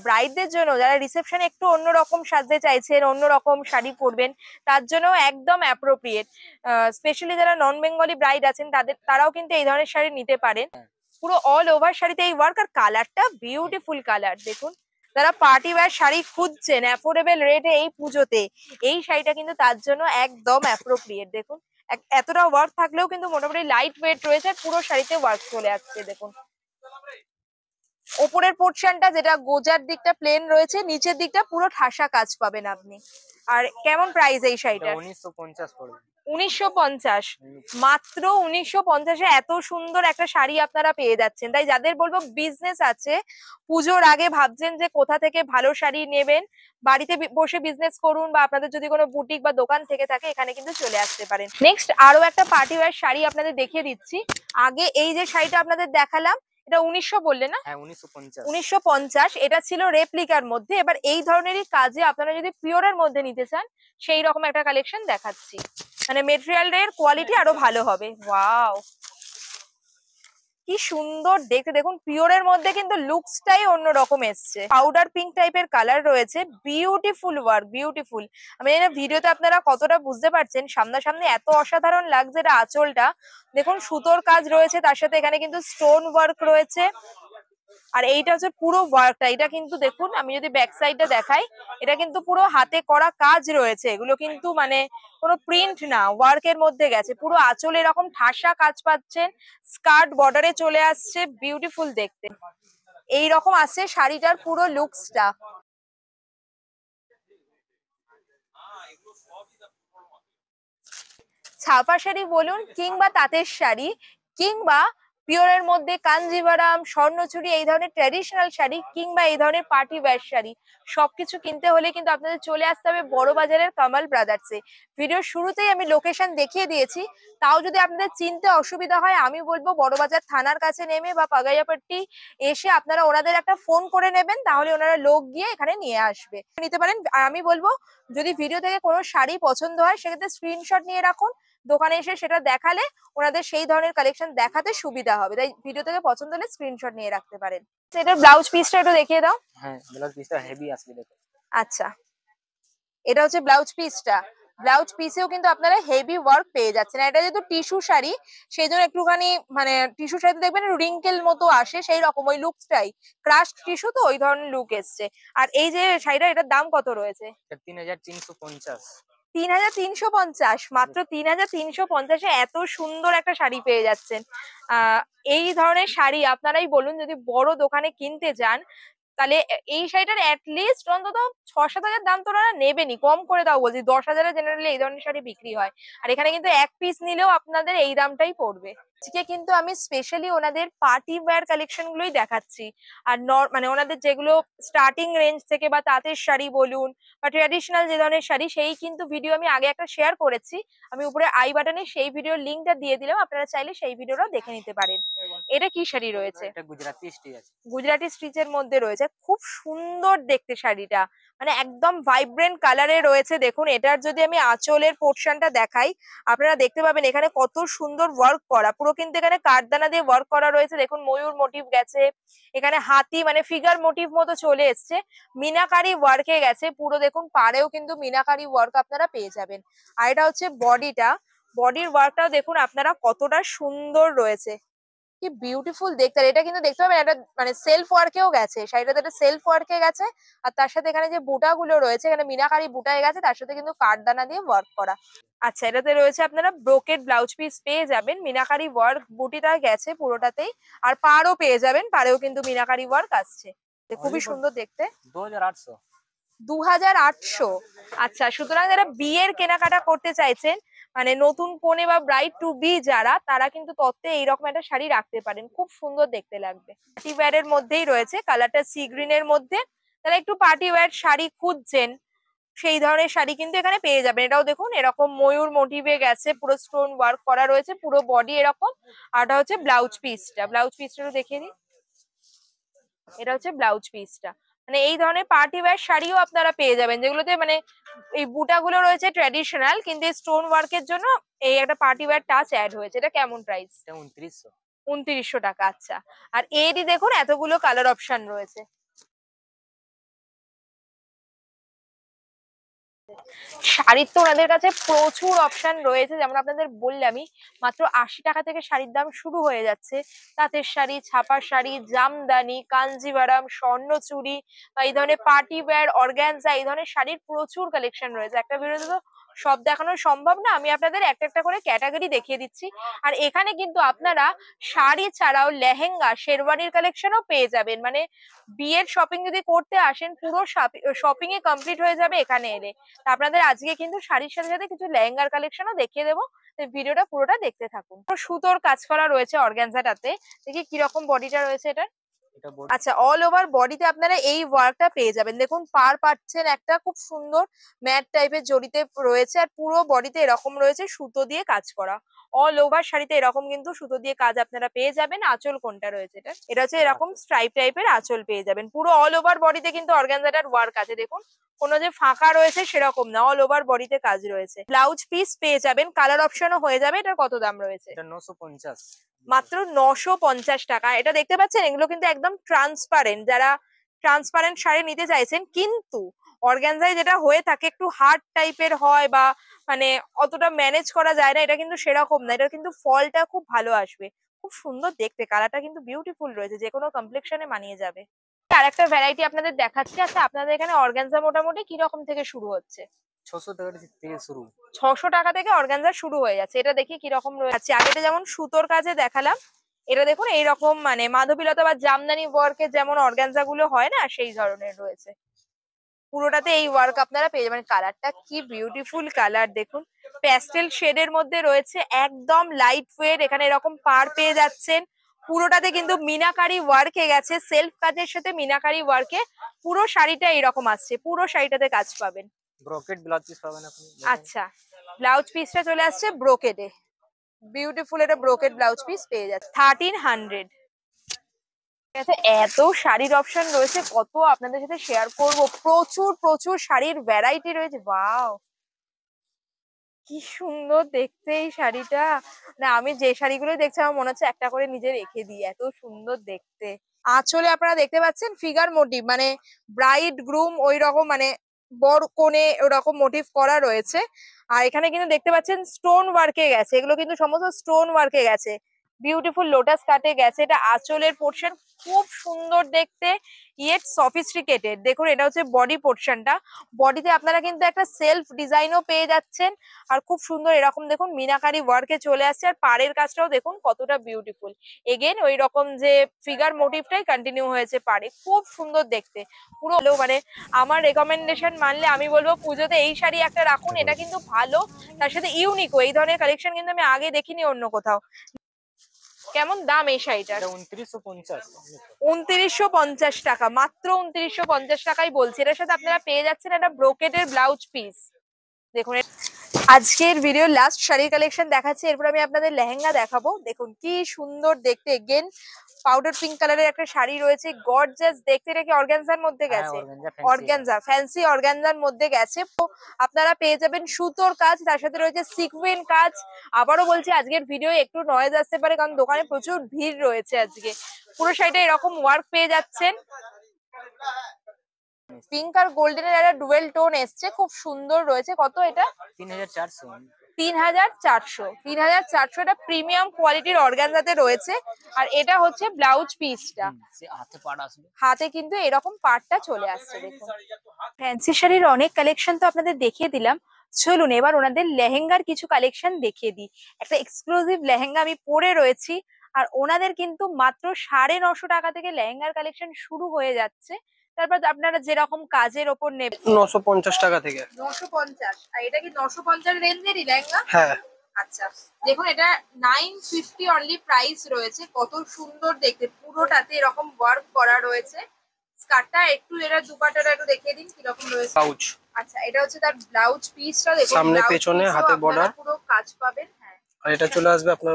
ব্রাইডদের জন্য, যারা রিসেপশনে একটু অন্যরকম সাজতে চাইছেন, অন্যরকম শাড়ি পরবেন, তার জন্য একদম অ্যাপ্রোপ্রিয়েট। স্পেশালি যারা নন বেঙ্গলি ব্রাইড আছেন তারাও কিন্তু এই ধরনের শাড়ি নিতে পারেন। পুরো অল ওভার শাড়িতে এই ওয়ার্ক, আর কালারটা বিউটিফুল কালার। দেখুন যারা পার্টি ওয়্যার শাড়ি খুঁজছেন অ্যাফোর্ডেবল রেটে এই পুজোতে, এই শাড়িটা কিন্তু তার জন্য একদম অ্যাপ্রোপ্রিয়েট। দেখুন এতটা ওয়ার্ক থাকলেও কিন্তু মোটামুটি লাইট ওয়েট রয়েছে, পুরো শাড়িতে ওয়ার্ক চলে আসছে। দেখুন ওপরের পোর্শনটা যেটা গোজার দিকটা প্লেন রয়েছে, নিচের দিকটা পুরো ঠাসা কাজ পাবেন আপনি। আর কেমন প্রাইস এই শাড়িটা? 1950 পড়বে 1950। মাত্র 1950-এ এত সুন্দর একটা শাড়ি আপনারা পেয়ে যাচ্ছেন। তাই যাদের বলবো বিজনেস আছে, পুজোর আগে ভাবছেন যে কোথা থেকে ভালো শাড়ি নেবেন, বাড়িতে বসে বিজনেস করুন, বা আপনাদের যদি কোনো বুটিক বা দোকান থেকে থাকে, এখানে কিন্তু চলে আসতে পারেন। নেক্সট আরো একটা পার্টি ওয়্যার শাড়ি আপনাদের দেখিয়ে দিচ্ছি। আগে এই যে শাড়িটা আপনাদের দেখালাম, এটা 1900 বললে না? হ্যাঁ 1950 1950। এটা ছিল রেপ্লিকার মধ্যে। এবার এই ধরনেরই কাজে আপনারা যদি পিওরের মধ্যে নিতে চান, সেই রকম একটা কালেকশন দেখাচ্ছি, মানে মেটেরিয়ালের কোয়ালিটি আরো ভালো হবে। ওয়াও কি সুন্দর দেখতে। দেখুন পিওরের মধ্যে কিন্তু লুকসটাই অন্যরকম এসছে। পাউডার পিঙ্ক টাইপের কালার রয়েছে, বিউটিফুল ওয়ার্ক, বিউটিফুল। আমি জানি না ভিডিওতে আপনারা কতটা বুঝতে পারছেন, সামনাসামনি এত অসাধারণ লাগছে। এটা আঁচলটা দেখুন সুতোর কাজ রয়েছে, তার সাথে এখানে কিন্তু স্টোন ওয়ার্ক রয়েছে। আর এইটা হচ্ছে পুরো ওয়ার্কটা, এটা কিন্তু দেখুন আমি যদি ব্যাক সাইডটা দেখাই, এটা কিন্তু পুরো হাতে করা কাজ রয়েছে, এগুলো কিন্তু মানে কোনো প্রিন্ট না, ওয়ার্কের মধ্যে গেছে। পুরো আঁচলে এরকম ঠাসা কাজ পাচ্ছেন, স্কার্ট বর্ডারে চলে আসছে, বিউটিফুল দেখতে। এইরকম আসছে শাড়িটার পুরো লুকসটা। ছাপা শাড়ি বলুন কিংবা তাঁতের শাড়ি কিংবা পিওরের মধ্যে কাঞ্জিভারাম, স্বর্ণচুরি, এই ধরনের ট্র্যাডিশনাল শাড়ি কিংবা এই ধরনের পার্টি ওয়্যার শাড়ি, সবকিছু কিনতে হলে কিন্তু আপনাদের চলে আসতে হবে বড় বাজারের কামাল ব্রাদার্সে। ভিডিওর শুরুতেই আমি লোকেশন দেখিয়ে দিয়েছি, তাও যদি আপনাদের চিনতে অসুবিধা হয় আমি বলবো বড় বাজার থানার কাছে নেমে বা পাগাইয়াপাট্টি এসে আপনারা ওনাদের একটা ফোন করে নেবেন, তাহলে ওনারা লোক গিয়ে এখানে নিয়ে আসবে, নিতে পারেন। আর আমি বলবো যদি ভিডিও থেকে কোনো শাড়ি পছন্দ হয় সেক্ষেত্রে স্ক্রিনশট নিয়ে রাখুন, দোকানে এসে সেটা দেখালে ওনাদের সেই ধরনের কালেকশন দেখাতে সুবিধা হবে, তাই ভিডিও থেকে পছন্দ হলে স্ক্রিনশট নিয়ে রাখতে পারেন। এটার ব্লাউজ পিসটা একটু দেখিয়ে দাও। হ্যাঁ, ব্লাউজ পিসটা হেভি আসবে দেখো। আচ্ছা, এটা হচ্ছে ব্লাউজ পিসটা। ব্লাউজ পিসেও কিন্তু আপনারা হেভি ওয়ার্ক পেয়ে যাচ্ছেন। এটা যেহেতু টিস্যু শাড়ি সেই জন্য একটুখানি মানে টিস্যু শাড়িতে দেখবেন রিঙ্কেল মতো আসে, সেই রকম ওই লুকসটাই, ক্রাশ টিস্যু তো ওই ধরনের লুক এসছে। আর এই যে শাড়িটা, এটার দাম কত রয়েছে? 3350। 3350, মাত্র 3350-এ এত সুন্দর একটা শাড়ি পেয়ে যাচ্ছেন। এই ধরনের শাড়ি আপনারাই বলুন যদি বড় দোকানে কিনতে যান, তাহলে এই শাড়িটার লিস্ট অন্তত 6-7 হাজার দাম তো ওরা নেবেনি, কম করে দাও বলছি, 10 হাজারে জেনারেলি এই ধরনের শাড়ি বিক্রি হয়, আর এখানে কিন্তু এক পিস নিলেও আপনাদের এই দামটাই পড়বে। আজকে কিন্তু আমি স্পেশালি ওনাদের পার্টি ওয়্যার কালেকশন গুলোই দেখাচ্ছি, আর মানে ওনাদের যেগুলো স্টার্টিং রেঞ্জ থেকে বা তাঁতের শাড়ি বলুন বা ট্র্যাডিশনাল যে ধরনের শাড়ি, সেই কিন্তু ভিডিও আমি আগে একটা শেয়ার করেছি, আমি উপরে আই বাটনে সেই ভিডিওর লিঙ্কটা দিয়ে দিলাম, আপনারা চাইলে সেই ভিডিওটাও দেখে নিতে পারেন। এটা কি শাড়ি রয়েছে? এটা গুজরাটি স্টিচ আছে। গুজরাটি স্টিচের মধ্যে রয়েছে, খুব সুন্দর দেখতে শাড়িটা, মানে একদম ভাইব্রেন্ট কালারে রয়েছে। দেখুন এটার যদি আমি আঁচলের পোর্শনটা দেখাই, আপনারা দেখতে পাবেন এখানে কত সুন্দর ওয়ার্ক করা, পুরো কিন্তু এখানে কাঠদানা দিয়ে ওয়ার্ক করা রয়েছে। দেখুন ময়ূর মোটিভ গেছে, এখানে হাতি মানে ফিগার মোটিভ মতো চলে এসছে, মিনাকারি ওয়ার্কে গেছে পুরো, দেখুন পাড়েও কিন্তু মিনাকারি ওয়ার্ক আপনারা পেয়ে যাবেন। আর এটা হচ্ছে বডিটা, বডির ওয়ার্কটাও দেখুন আপনারা কতটা সুন্দর রয়েছে, কি বিউটিফুল দেখতে। আর এটা কিন্তু দেখতে পাবেন এটা মানে সেলফ ওয়ার্কেও গেছে, শাড়িটাতে একটা সেলফ ওয়ার্কে গেছে, আর তার সাথে এখানে যে বুটাগুলো রয়েছে, এখানে মিনাকারি বুটায় গেছে, তার সাথে কিন্তু কাঠদানা দিয়ে ওয়ার্ক করা। আচ্ছা, এটাতে রয়েছে আপনারা ব্রোকেড ব্লাউজ পিস পেয়ে যাবেন, মিনাকারি ওয়ার্ক বুটিটা গেছে পুরোটাতেই, আর পাড়ও পেয়ে যাবেন, পাড়েও কিন্তু মিনাকারি ওয়ার্ক আসছে, খুবই সুন্দর দেখতে। 2800। 2800। আচ্ছা, সুতরাং যারা বিয়ের কেনাকাটা করতে চাইছেন, মানে নতুন কনে বা ব্রাইড টু বি যারা, তারা কিন্তু তত্ত্বে এইরকম একটা শাড়ি রাখতে পারেন, খুব সুন্দর দেখতে লাগবে। পার্টি ওয়্যার এর মধ্যেই রয়েছে, কালারটা সি গ্রিন এর মধ্যে, তারা একটু পার্টি ওয়্যার শাড়ি খুঁজছেন সেই ধরনের শাড়ি কিন্তু এখানে পেয়ে যাবেন। এটাও দেখুন এরকম ময়ূর মোটিভে গেছে, পুরো স্টোন ওয়ার্ক করা রয়েছে, পুরো বডি এরকম। আর এটা হচ্ছে ব্লাউজ পিসটা, ব্লাউজ পিসটা দেখিয়ে দিই, এটা হচ্ছে ব্লাউজ পিসটা। মানে এই ধরনের পার্টি ওয়্যার শাড়িও আপনারা পেয়ে যাবেন, যেগুলোতে মানে এই বুটাগুলো রয়েছে ট্র্যাডিশনাল, কিন্তু স্টোন ওয়ার্কের জন্য এই একটা পার্টি ওয়্যার টাচ অ্যাড হয়েছে। এটা কেমন প্রাইস? এটা 2900। 2900 টাকা। আচ্ছা, আর এরই দেখুন এতগুলো কালার অপশন রয়েছে। শাড়ির তো ওনাদের কাছে প্রচুর অপশন রয়েছে, যেমন আপনাদের বললামই, মাত্র 80 টাকা থেকে শাড়ির দাম শুরু হয়ে যাচ্ছে। তাঁতের শাড়ি, ছাপা শাড়ি, জামদানি, কাঞ্জিভারাম, স্বর্ণচুরি বা এই ধরনের পার্টি ওয়্যার, অর্গানজা, এই ধরনের শাড়ির প্রচুর কালেকশন রয়েছে। একটা ভিডিওতে তো সব দেখানো সম্ভব না, আমি আপনাদের একটা একটা করে ক্যাটাগরি দেখিয়ে দিচ্ছি। আর এখানে কিন্তু আপনারা শাড়ি ছাড়াও লেহেঙ্গা, শেরওয়ানির কালেকশনও পেয়ে যাবেন, মানে বিয়ের শপিং যদি করতে আসেন পুরো শপিং এ কমপ্লিট হয়ে যাবে এখানে এলে। আপনাদের আজকে কিন্তু শাড়ির সাথে সাথে কিছু লেহেঙ্গার কালেকশনও দেখিয়ে দেবো, ভিডিওটা পুরোটা দেখতে থাকুন। সুতোর কাজ করা রয়েছে অর্গানজাটাতে, দেখি কিরকম বডিটা রয়েছে এটা। এটা আচ্ছা, অল ওভার বডিতে আপনারা এই ওয়ার্কটা পেয়ে যাবেন, দেখুন পার পাচ্ছেন একটা খুব সুন্দর ম্যাট টাইপের জড়িতে রয়েছে, আর পুরো বডিতে এরকম রয়েছে সুতো দিয়ে কাজ করা। অল ওভার শাড়িতে এরকম কিন্তু সুতো দিয়ে কাজ আপনারা পেয়ে যাবেন। আঁচল কোনটা রয়েছে এটা হচ্ছে এরকম স্ট্রাইপ টাইপের আঁচল পেয়ে যাবেন। পুরো অল ওভার বডিতে কিন্তু অর্গানজাটার ওয়ার্ক আছে, দেখুন কোনো যে ফাঁকা রয়েছে সেরকম না, অল ওভার বডিতে কাজ রয়েছে। ব্লাউজ পিস পেয়ে যাবেন, কালার অপশনও হয়ে যাবে। এটার কত দাম রয়েছে? এটা 950। মাত্র 950 টাকা। এটা দেখতে পাচ্ছেন এগুলো কিন্তু একদম ট্রান্সপারেন্ট, যারা ট্রান্সপারেন্ট শাড়ি নিতে চাইছেন, কিন্তু অর্গানজায় যেটা হয়ে থাকে একটু হার্ড টাইপের হয় বা মানে অতটা ম্যানেজ করা যায় না, এটা কিন্তু সেরকম না, এটা কিন্তু ফলটা খুব ভালো আসবে, খুব সুন্দর দেখতে, কালারটা কিন্তু বিউটিফুল রয়েছে, যে কোনো কমপ্লেক্সনে মানিয়ে যাবে। আর একটা ভ্যারাইটি আপনাদের দেখাচ্ছি। আচ্ছা, আপনাদের এখানে অর্গানজা মোটামুটি কি রকম থেকে শুরু হচ্ছে? 600 টাকা থেকে শুরু। 600 টাকা থেকে অর্গানজা শুরু হয়ে যাচ্ছে। এটা দেখি কি রকম রয়েছে। আগেটা যেমন সুতোর কাজে দেখালাম, এটা দেখুন এইরকম মানে মাধবীলতা বা জামদানি ওয়ার্কের যেমন অর্গানজা গুলো হয় না, সেই ধরনের রয়েছে। পুরোটাতে এই ওয়ার্ক আপনারা পেয়ে যাবেন। কালারটা কি বিউটিফুল কালার দেখুন, প্যাস্টেল শেডের মধ্যে রয়েছে, একদম লাইট ওয়েট। এখানে এরকম পার পেয়ে যাচ্ছেন। পুরোটাতে কিন্তু মিনাকারি ওয়ার্কে গেছে, সেলফ কাজের সাথে মিনাকারি ওয়ার্কে পুরো শাড়িটা এরকম আসছে, পুরো শাড়িটাতে কাজ পাবেন। ব্রোকেট ব্লাউজ পিস পাবেন আপনি। আচ্ছা, ব্লাউজ পিসটা চলে আসছে ব্রোকেডে, বিউটিফুল এটা ব্রোকেড ব্লাউজ পিস পেয়ে যাচ্ছে 1300। এত শাড়ির অপশন রয়েছে, কত আপনাদের সাথে শেয়ার করব। প্রচুর প্রচুর শাড়ির ভ্যারাইটি রয়েছে। ওয়াও, কি সুন্দর দেখতে এই শাড়িটা। না, আমি যে শাড়িগুলো দেখছি আমার মনে হচ্ছে একটা করে নিজে রেখে দিই, এত সুন্দর দেখতে। আঁচলে আপনারা দেখতে পাচ্ছেন ফিগার মোটিভ, মানে ব্রাইড গ্রুম ওই রকম, মানে বর কোণে ওরকম মোটিভ করা রয়েছে। আর এখানে কিন্তু দেখতে পাচ্ছেন স্টোন ওয়ার্কে গেছে, এগুলো কিন্তু সমস্ত স্টোন ওয়ার্কে গেছে। বিউটিফুল লোটাস কাটে গেছে। এটা আঁচলের পোর্শন, খুব সুন্দর দেখতে, ইয়েট সফিস্টিকেটেড। দেখুন এটা হচ্ছে বডি পোর্শনটা, বডিতে আপনারা কিন্তু একটা সেলফ ডিজাইনও পেয়ে যাচ্ছেন। আর খুব সুন্দর এরকম দেখুন মিনাকারি ওয়ার্কে চলে আসছে। আর পাড়ের কাজটাও দেখুন কতটা বিউটিফুল, এগেন ওই রকম যে ফিগার মোটিভটাই কন্টিনিউ হয়েছে পাড়ে, খুব সুন্দর দেখতে পুরো। মানে আমার রেকমেন্ডেশন মানলে আমি বলবো পুজোতে এই শাড়ি একটা রাখুন, এটা কিন্তু ভালো, তার সাথে ইউনিকও। এই ধরনের কালেকশন কিন্তু আমি আগে দেখিনি অন্য কোথাও। কেমন দাম এই শাড়িটার? 2950। 2950 টাকা, মাত্র 2950 টাকাই বলছি। এর সাথে আপনারা পেয়ে যাচ্ছেন একটা ব্রোকেডের ব্লাউজ পিস। দেখুন আজকের ভিডিও লাস্ট শাড়ির কালেকশন দেখাচ্ছি, এরপর আমি আপনাদের লেহেঙ্গা দেখাবো। দেখুন কি সুন্দর দেখতে, এগেন পাউডার পিঙ্ক কালারের একটা শাড়ি রয়েছে, গর্জাস দেখতে। এটা কি অর্গানজার মধ্যে গেছে? অর্গানজা, ফ্যান্সি অর্গানজার মধ্যে গেছে। আপনারা পেয়ে যাবেন সুতোর কাজ, তার সাথে রয়েছে সিকোয়েন্স কাজ। আবারও বলছি আজকের ভিডিও একটু নয়েজ আসতে পারে, কারণ দোকানে প্রচুর ভিড় রয়েছে আজকে। পুরো শাড়িটা এরকম ওয়ার্ক পেয়ে যাচ্ছেন। পিঙ্ক আর গোল্ডেনের একটা ডুয়েল টোন এসছে, খুব সুন্দর রয়েছে। কত এটা? 3400। 3400। 3400 এটা প্রিমিয়াম কোয়ালিটির অর্গানজাতে রয়েছে। আর এটা হচ্ছে ব্লাউজ পিসটা, হাতে পাড় আসবে, হাতে কিন্তু এরকম পাড়টা চলে আসছে। দেখুন ফ্যান্সি শাড়ির অনেক কালেকশন তো আপনাদের দেখিয়ে দিলাম, চলুন এবার ওনাদের লেহেঙ্গার কিছু কালেকশন দেখিয়ে দিই। একটা এক্সক্লুসিভ লেহেঙ্গা আমি পরে রয়েছি, আর ওনাদের কিন্তু মাত্র 950 টাকা থেকে লেহেঙ্গার কালেকশন শুরু হয়ে যাচ্ছে। তারপর আপনারা যেরকম কাজের ওপর নেবেন। 950 টাকা থেকে। 950। আর এটা কি 950 রেঞ্জেরই লেহেঙ্গা? হ্যাঁ। আচ্ছা, দেখুন এটা 950 অনলি প্রাইস রয়েছে। কত সুন্দর দেখতে, পুরোটাতে এরকম ওয়ার্ক করা রয়েছে। স্কার্টটা একটু, এরা দুপাটাটা একটু দেখিয়ে দিন কিরকম রয়েছে। ব্লাউজ। আচ্ছা, এটা হচ্ছে তার ব্লাউজ পিসটা। দেখুন সামনে ব্লাউজ পেছনে পিসেও হাতে আপনারা বর্ডার। পুরো কাজ পাবেন। হ্যাঁ, আর এটা চলে আসবে আপনার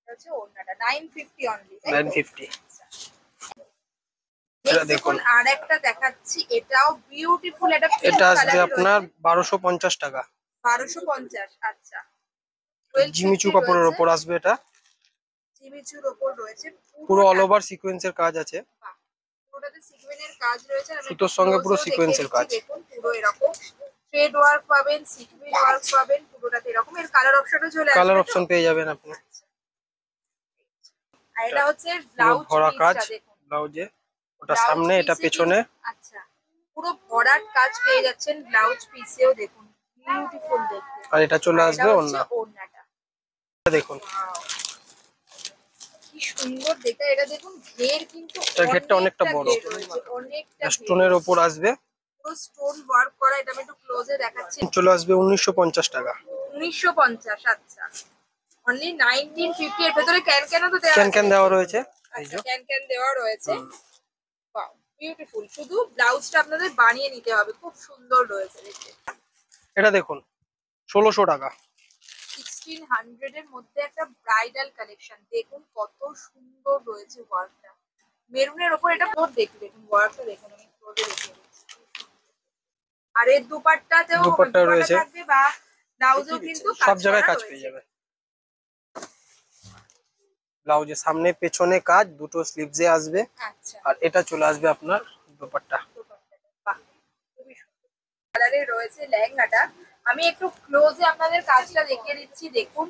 এটা হচ্ছে ওড়নাটা 950 অনলি। 950। এটা দেখুন আর একটা দেখাচ্ছি, এটাও বিউটিফুল। এটা আসবে আপনার 1250 টাকা। 1250। আচ্ছা, জিমিচু কাপড়ের উপর আসবে এটা। জিমিচুর উপর রয়েছে, পুরো অল ওভার সিকোয়েন্সের কাজ আছে। পুরোটাতে সিকোয়েন্সের কাজ রয়েছে। সুতোর সঙ্গে পুরো সিকোয়েন্সের কাজ। দেখুন পুরো এরকম থ্রেড ওয়ার্ক পাবেন, সিকোয়েন্স ওয়ার্ক পাবেন, পুরোটাতে এরকম। এর কালার অপশনও চলে আসবে। কালার অপশন পেয়ে যাবেন আপনি। আর এটা হচ্ছে ব্লাউজ ভরা কাজ পিসটা। দেখুন ব্লাউজে, ওটা সামনে এটা পেছনে। আচ্ছা, পুরো ভরাট কাজ পেয়ে যাচ্ছেন ব্লাউজ পিসেও। দেখুন বিউটিফুল দেখতে। আর এটা চলে আসবে ওড়নাটা। দেখুন কি সুন্দর দেখতে। এটা দেখুন ঘের কিন্তু এটার ঘেরটা অনেকটা বড়, অনেকটা স্টোনের উপর আসবে, পুরো স্টোন ওয়ার্ক করা। এটা আমি একটু ক্লোজে দেখাচ্ছি। চলে আসবে 1950 টাকা। 1950। আচ্ছা, অনলি 1950। এর ভেতরে ক্যান তো দেওয়া আছে। ক্যান দেওয়া রয়েছে, এই যে ক্যান দেওয়া রয়েছে। Wow, beautiful. শুধু ব্লাউজটা আপনাদের বানিয়ে নিতে হবে, খুব সুন্দর রয়েছে দেখতে। এটা দেখুন 1600 টাকা। 1600 এর মধ্যে একটা ব্রাইডাল কালেকশন। দেখুন কত সুন্দর রয়েছে ওয়ার্কটা, মেরুনের উপর। এটা পুরো দেখুন ওয়ার্কটা, দেখুন আমি পুরো দেখিয়ে দিচ্ছি। আর এর দুপাট্টাতেও দুপাট্টা রয়েছে, থাকবে, বা ব্লাউজও কিন্তু সব জায়গায় কাজ পেয়ে যাবে। ব্লাউজের সামনে পেছনে কাজ, দুটো স্লিভসে আসবে। আচ্ছা, আর এটা চলে আসবে আপনার দুপাট্টা। বাহ, খুবই সুন্দর কালারে রয়েছে লেহেঙ্গাটা। আমি একটু ক্লোজে আপনাদের কাজটা দেখিয়ে দিচ্ছি। দেখুন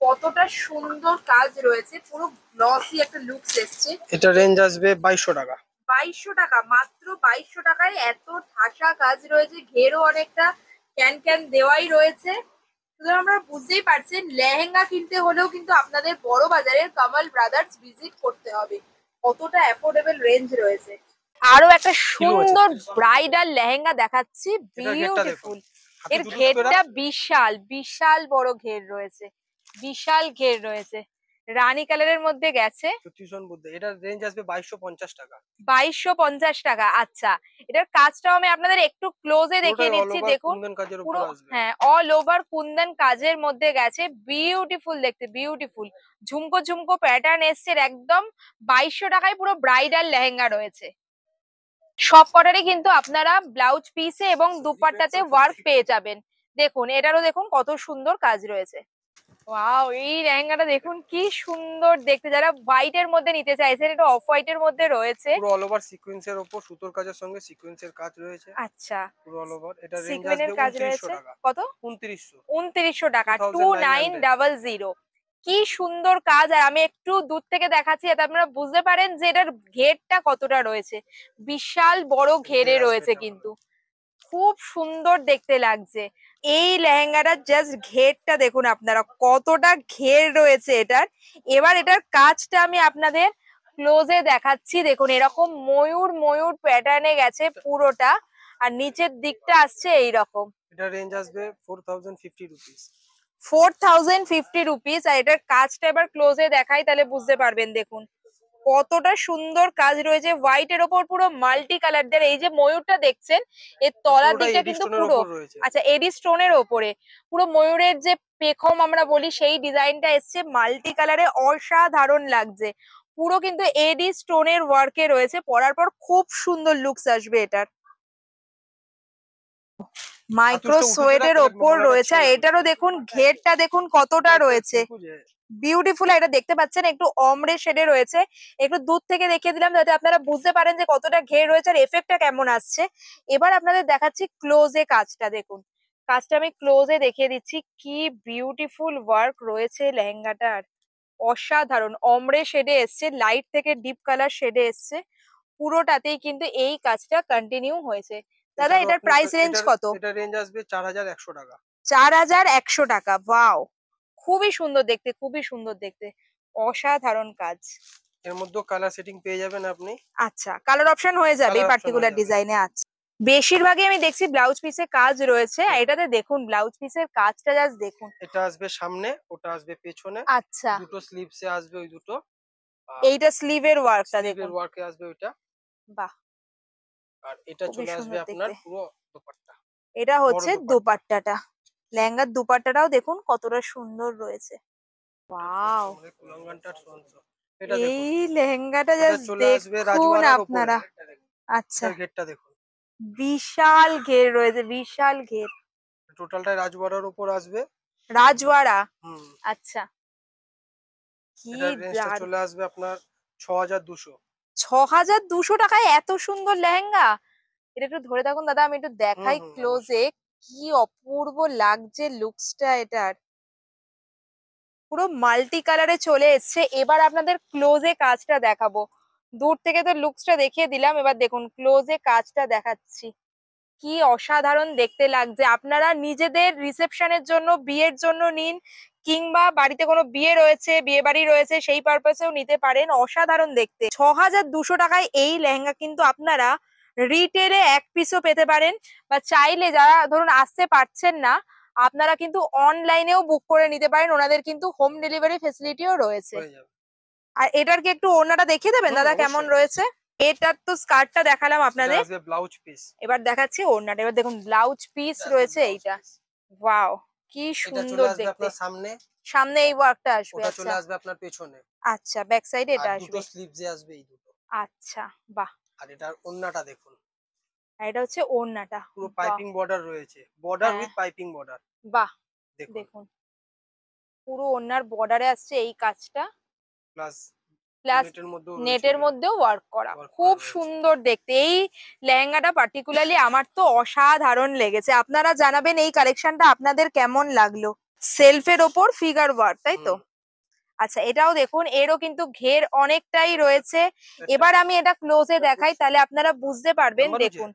কতটা সুন্দর কাজ রয়েছে, পুরো গ্লসি একটা লুকস এসছে। এটা রেঞ্জ আসবে 2200 টাকা। 2200 টাকা, মাত্র 2200 টাকায় এত ঠাসা কাজ রয়েছে, ঘেরও অনেকটা ক্যান ক্যান দেওয়াই রয়েছে। সুতরাং আমরা বুঝতেই পারছেন লেহেঙ্গা কিনতে হলেও কিন্তু আপনাদের বড় বাজারের কামাল ব্রাদার্স ভিজিট করতে হবে, কতটা অ্যাফোর্ডেবল রেঞ্জ রয়েছে। আরো একটা সুন্দর ব্রাইডাল লেহেঙ্গা দেখাচ্ছি, এটার ঘেরটা দেখুন, বিউটিফুল। এর ঘেরটা বিশাল, বিশাল বড় ঘের রয়েছে, বিশাল ঘের রয়েছে, রানী কালারের মধ্যে গেছে। জ্যোতিষণ বুদ্ধ, এটার রেঞ্জ আসবে 2250 টাকা। 2250 টাকা। আচ্ছা, এটার কাজটাও আমি আপনাদের একটু ক্লোজে দেখিয়ে দিচ্ছি, দেখুন পুরো, হ্যাঁ, অল ওভার কুন্দন কাজের মধ্যে গেছে, বিউটিফুল দেখতে, বিউটিফুল ঝুমকো ঝুমকো প্যাটার্ন এসছে, একদম 2200 টাকায় পুরো ব্রাইডাল লেহেঙ্গা রয়েছে। সব কটারই কিন্তু আপনারা ব্লাউজ পিসে এবং দুপাট্টাতে ওয়ার্ক পেয়ে যাবেন। দেখুন এটারও দেখুন কত সুন্দর কাজ রয়েছে। ওয়াও, এই লেহেঙ্গাটা দেখুন কি সুন্দর দেখতে, যারা হোয়াইট এর মধ্যে নিতে চাইছেন, এটা অফ হোয়াইট এর মধ্যে রয়েছে, পুরো অল ওভার সিকোয়েন্সের উপর সুতোর কাজের সঙ্গে সিকোয়েন্সের কাজ রয়েছে। আচ্ছা, পুরো অল ওভার, এটা রেঞ্জ সিকোয়েন্সের আসবে কাজ 2900 রয়েছে, টাকা। কত? 2900 টাকা, 2900। কি সুন্দর কাজ, আর আমি একটু দূর থেকে দেখাচ্ছি যাতে আপনারা বুঝতে পারেন যে এটার ঘেরটা কতটা রয়েছে, বিশাল বড় ঘেরে রয়েছে কিন্তু, খুব সুন্দর দেখতে লাগছে। এই লেহেঙ্গাটার জাস্ট ঘেরটা দেখুন আপনারা, কতটা ঘের রয়েছে এটার। এবার এটার কাজটা আমি আপনাদের ক্লোজে দেখাচ্ছি, দেখুন এরকম ময়ূর ময়ূর প্যাটার্নে গেছে পুরোটা, আর নিচের দিকটা আসছে এইরকম। এটা রেঞ্জ আসবে 4050 রুপিস। 4050 রুপিস। আর এটার কাজটা এবার ক্লোজে দেখাই, তাহলে বুঝতে পারবেন। দেখুন কতটা সুন্দর কাজ রয়েছে, হোয়াইট এর ওপর পুরো মাল্টি কালার দিয়ে। এই যে ময়ূরটা দেখছেন, এর তলার দিকটা কিন্তু পুরো, আচ্ছা, এডি স্টোনের ওপরে পুরো ময়ূরের যে পেখম আমরা বলি সেই ডিজাইনটা এসছে মাল্টি কালারে, অসাধারণ লাগছে। পুরো কিন্তু এডি স্টোনের ওয়ার্কে রয়েছে, পরার পর খুব সুন্দর লুকস আসবে এটার। মাইক্রো সোয়েটের ওপর রয়েছে, আর এটারও দেখুন ঘেরটা দেখুন কতটা রয়েছে, বিউটিফুল। এটা দেখতে পাচ্ছেন একটু অমরে শেডে রয়েছে, একটু দূর থেকে দেখিয়ে দিলাম যাতে আপনারা বুঝতে পারেন যে কতটা ঘের রয়েছে আর এফেক্টটা কেমন আসছে। এবার আপনাদের দেখাচ্ছি ক্লোজে কাজটা, দেখুন কাজটা আমি ক্লোজে দেখিয়ে দিচ্ছি, কি বিউটিফুল ওয়ার্ক রয়েছে লেহেঙ্গাটার, অসাধারণ। অমরে শেডে এসছে, লাইট থেকে ডিপ কালার শেডে এসছে, পুরোটাতেই কিন্তু এই কাজটা কন্টিনিউ হয়েছে। দাদা এটার প্রাইস রেঞ্জ কত? এটা রেঞ্জ আসবে 4100 টাকা। 4100 টাকা। ওয়াও, খুবই সুন্দর দেখতে, খুবই সুন্দর দেখতে, অসাধারণ কাজ। এর মধ্যে কালার সেটিং পেয়ে যাবেন আপনি। আচ্ছা, কালার অপশন হয়ে যাবে এই পার্টিকুলার ডিজাইনে। আচ্ছা, বেশিরভাগই আমি দেখছি ব্লাউজ পিসে কাজ রয়েছে, এটাতে দেখুন ব্লাউজ পিসের কাজটা জাস্ট দেখুন। এটা আসবে সামনে, ওটা আসবে পেছনে। আচ্ছা, দুটো স্লিভসে আসবে ওই দুটো। এইটা স্লিভের ওয়ার্কটা দেখুন, স্লিভের ওয়ার্কে আসবে ওইটা। বাহ, আর এটা চলে আসবে আপনার পুরো দোপাট্টা। এটা হচ্ছে দোপাট্টাটা, লেহেঙ্গার দোপাট্টাটাও দেখুন কতটা সুন্দর রয়েছে। ওয়াও, এই লেহেঙ্গাটা জাস্ট দেখুন আপনারা। আচ্ছা, ঘেরটা দেখুন, বিশাল ঘের রয়েছে, বিশাল ঘের, টোটালটাই রাজওয়াড়ার উপর আসবে। রাজওয়াড়া, আচ্ছা, কি রেঞ্জটা চলে আসবে আপনার 6200। 6200 টাকায় এত সুন্দর লেহেঙ্গা। এটা একটু ধরে থাকুন দাদা, আমি একটু দেখাই ক্লোজে, কি অপূর্ব লাগছে লুকসটা এটার, পুরো মাল্টি কালারে চলে এসছে। এবার আপনাদের ক্লোজে কাজটা দেখাবো, দূর থেকে তো লুকসটা দেখিয়ে দিলাম, এবার দেখুন ক্লোজে কাজটা দেখাচ্ছি, কি অসাধারণ দেখতে লাগছে। আপনারা নিজেদের রিসেপশনের জন্য, বিয়ের জন্য নিন, কিংবা বাড়িতে কোনো বিয়ে রয়েছে, বিয়ে বাড়ি রয়েছে, সেই পারপাসেও নিতে পারেন, অসাধারণ দেখতে। 6200 টাকায় এই লেহেঙ্গা কিন্তু আপনারা রিটেলে এক পিসও পেতে পারেন, বা চাইলে যারা ধরুন আসতে পারছেন না, আপনারা কিন্তু অনলাইনেও বুক করে নিতে পারেন, ওনাদের কিন্তু হোম ডেলিভারি ফেসিলিটিও রয়েছে। আর এটার কি একটু ওড়নাটা দেখিয়ে দেবেন দাদা কেমন রয়েছে? এটার তো স্কার্টটা দেখালাম আপনাদের, ব্লাউজ পিস এবার দেখাচ্ছি ওড়নাটা। এবার দেখুন ব্লাউজ পিস রয়েছে এইটা, ওয়াও কি সুন্দর দেখতে। সামনে সামনে এই ওয়ার্কটা আসবে, ওটা আচ্ছা চলে আসবে আপনার পেছনে। আচ্ছা, ব্যাক সাইডে এটা আর আসবে, দুটো স্লিভসে আসবে এই দুটো। আচ্ছা, বাহ। আর এটার ওড়নাটা দেখুন, আর এটা হচ্ছে ওড়নাটা, পুরো পাইপিং বর্ডার রয়েছে, বর্ডার উইথ পাইপিং বর্ডার। বাহ, দেখুন পুরো ওড়নার বর্ডারে আসছে এই কাজটা, প্লাস নেটের মধ্যেও ওয়ার্ক করা, খুব সুন্দর দেখতে। এই লেহেঙ্গাটা পার্টিকুলারলি আমার তো অসাধারণ লেগেছে। আপনারা জানাবেন এই কালেকশনটা আপনাদের কেমন লাগলো। সেলফের ওপর ফিগার ওয়ার্ক, তাই তো? আচ্ছা, এটাও দেখুন, এরও কিন্তু ঘের অনেকটাই রয়েছে। এবার আমি এটা ক্লোজে দেখাই, তাহলে আপনারা বুঝতে পারবেন। দেখুন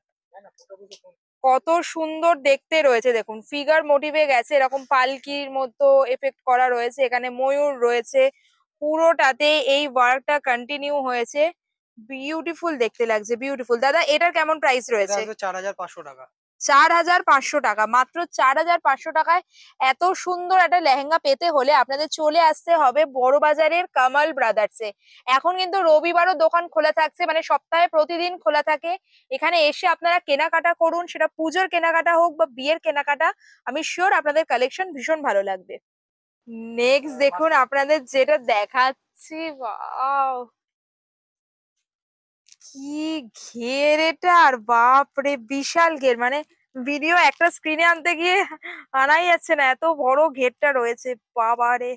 কত সুন্দর দেখতে রয়েছে। দেখুন ফিগার মোটিভে গেছে, এরকম পালকির মতো এফেক্ট করা রয়েছে, এখানে ময়ূর রয়েছে, পুরোটাতে এই ওয়ার্কটা কন্টিনিউ হয়েছে। বিউটিফুল দেখতে লাগছে, বিউটিফুল। দাদা এটার কেমন প্রাইস রয়েছে? 4500 টাকা। 4500 টাকা, মাত্র 4500 টাকায় এত সুন্দর একটা লেহেঙ্গা পেতে হলে আপনাদের চলে আসতে হবে বড় বাজারের কামাল ব্রাদার্সে। এখন কিন্তু রবিবারও দোকান খোলা থাকছে, মানে সপ্তাহে প্রতিদিন খোলা থাকে। এখানে এসে আপনারা কেনাকাটা করুন, সেটা পুজোর কেনাকাটা হোক বা বিয়ের কেনাকাটা, আমি শিওর আপনাদের কালেকশন ভীষণ ভালো লাগবে। নেক্সট দেখুন আপনাদের যেটা দেখাচ্ছি, ওয়াও কি ঘের এটা! আর বাপরে বিশাল ঘের, মানে ভিডিও একটা স্ক্রিনে আনতে গিয়ে আনাই যাচ্ছে না, এত বড় ঘেরটা রয়েছে। বাবারে,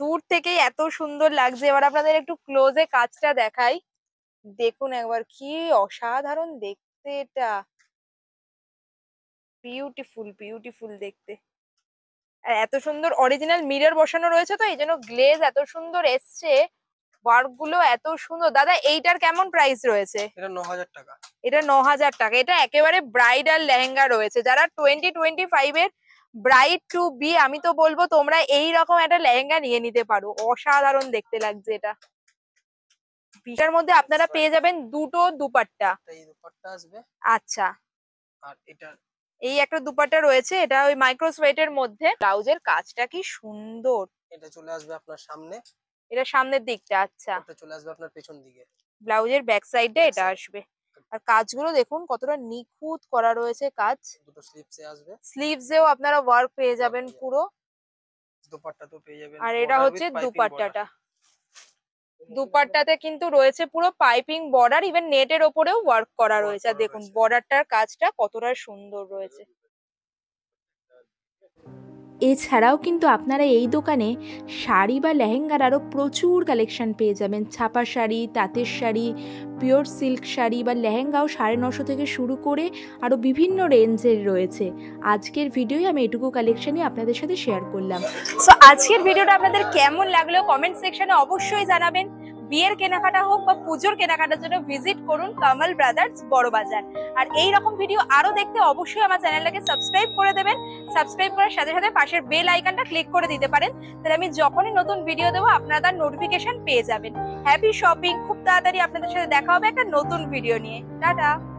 দূর থেকেই এত সুন্দর লাগছে। এবার আপনাদের একটু ক্লোজে কাজটা দেখাই, দেখুন একবার কি অসাধারণ দেখতে এটা। বিউটিফুল বিউটিফুল দেখতে। আর এত সুন্দর অরিজিনাল মিরর বসানো রয়েছে, তো এই জন্য গ্লেজ এত সুন্দর এসছে, ওয়ার্ক গুলো এত সুন্দর। দাদা এইটার কেমন প্রাইস রয়েছে? এটা 9000 টাকা। এটা 9000 টাকা। এটা একেবারে ব্রাইডাল লেহেঙ্গা রয়েছে। যারা 2025 এর ব্রাইড টু বি, আমি তো বলবো তোমরা এই রকম একটা লেহেঙ্গা নিয়ে নিতে পারো। অসাধারণ দেখতে লাগছে এটা। বিটার মধ্যে আপনারা পেয়ে যাবেন দুটো দুপাট্টা। এই দুপাট্টা আসবে। আচ্ছা, আর এটা এই একটা দুপাট্টা রয়েছে, এটা ওই মাইক্রো সোয়েটের মধ্যে। ব্লাউজের কাজটা কি সুন্দর। এটা চলে আসবে আপনার সামনে, এটা সামনের দিকটা। আচ্ছা, এটা চলে আসবে আপনার পেছন দিকে। ব্লাউজের ব্যাক সাইডে এটা আসবে। আর কাজগুলো দেখুন কতটা নিখুঁত করা রয়েছে কাজ। দুটো স্লিপসে আসবে, স্লিভসেও আপনারা ওয়ার্ক পেয়ে যাবেন পুরো। দুপাট্টা তো পেয়ে যাবেন। আর এটা হচ্ছে দুপাট্টাটা। দুপাট্টাতে কিন্তু রয়েছে পুরো পাইপিং বর্ডার, ইভেন নেটের ওপরেও ওয়ার্ক করা রয়েছে। আর দেখুন বর্ডারটার কাজটা কতটা সুন্দর রয়েছে। এছাড়াও কিন্তু আপনারা এই দোকানে শাড়ি বা লেহেঙ্গার আরও প্রচুর কালেকশন পেয়ে যাবেন। ছাপা শাড়ি, তাঁতের শাড়ি, পিওর সিল্ক শাড়ি বা লেহেঙ্গাও 950 থেকে শুরু করে আরও বিভিন্ন রেঞ্জের রয়েছে। আজকের ভিডিওয় আমি এটুকু কালেকশনই আপনাদের সাথে শেয়ার করলাম। সো আজকের ভিডিওটা আপনাদের কেমন লাগলো কমেন্ট সেকশনে অবশ্যই জানাবেন। বিয়ের কেনাকাটা হোক বা পুজোর কেনাকাটার জন্য ভিজিট করুন কামাল ব্রাদার্স বড় বাজার। আর এই রকম ভিডিও আরো দেখতে অবশ্যই আমার চ্যানেলটাকে সাবস্ক্রাইব করে দেবেন। সাবস্ক্রাইব করার সাথে সাথে পাশের বেল আইকনটা ক্লিক করে দিতে পারেন, তাহলে আমি যখনই নতুন ভিডিও দেবো আপনারা তার নোটিফিকেশন পেয়ে যাবেন। Happy shopping! খুব তাড়াতাড়ি আপনাদের সাথে দেখা হবে একটা নতুন ভিডিও নিয়ে। টাটা।